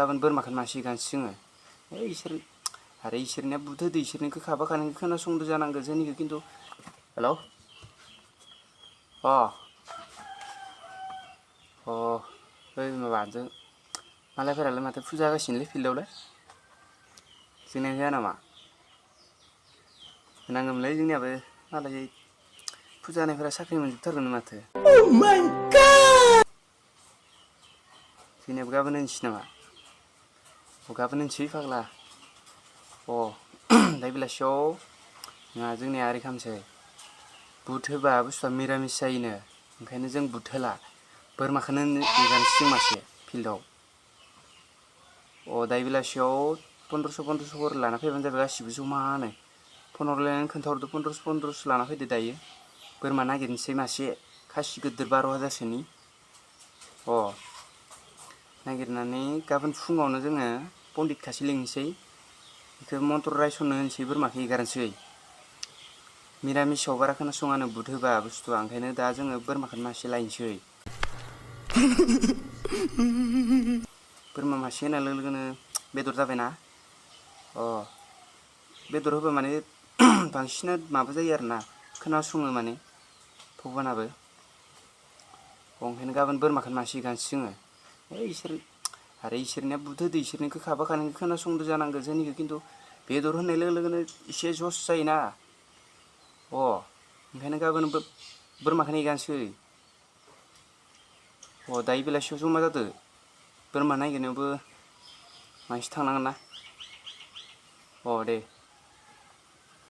गाबोन बोरमाखौनो मासे गानसै जोङो इसोर आरो इसोरनिया बुद होदो इसोरनिखौ खाबा खानायखौ खोनासंदो जानांगौ जोंनिखौ खिन्थु हेलौ बै माबाजों मालायफोरालाय माथो फुजा होगासिनोलै फिल्डआवलाय जोंनिया होआ नामा होनांगौमोनलै जोंनियाबो मालाय फुजा होनायफोरा साख्रि मोनजोबथारगोन माथो जोंनियाबो गाबोन होनोसै नामा गाबोन होनोसै फाग्ला दायो बेलासियाव नङा जोंनिया ओरै खालामसै बुट होबा बुस्थुआ मिरामिस जायोनो ओंखायनो जों बुट होला बोरमाखौनो एगारनोसै जों मासे फिल्डआव दायो बेलासियाव 1500 खरि लाना फैबानो जाबाय गासिबो जमानो फन हरलायनानै खोन्थाहरदो 1500 लाना फैदो दायो बोरमा नागिरनोसै मासे खासि गिदिर 12,000सोनि नागिरनानै गाबोन फुङावनो जोङो पण्डित खासे लिंनोसै बेखौ मन्त्र रायसननो होनोसै बोरमाखौ एगारनोसै मिरामिसाव बारा खोनासङानो बुट होबा बुस्थुआ ओंखायनो दा जोङो बोरमाखौनो मासे लायनोसै बोरमा मासे होनाय लोगो लोगोनो बेदर जाबायना बेदर होबा माने बांसिना माबा जायो आरोना खोनासङो माने भगबानाबो ओंखायनो गाबोन बोरमाखौनो मासे गानसै जोङो इसोर आरो इसोरनिया बुद होदो इसोरनिखौ खाबा खानायखौ खोनासंदो जानांगौ जोंनिखौ खिन्थु बेदर होननाय लोगो लोगोनो एसे जस जायोना ओंखायनो गाबोन बोरमाखौनो एगारनोसै दायो बेलासियाव जमा जादो बोरमा नागिरनायावबो मानसि थांनांगोन ना दे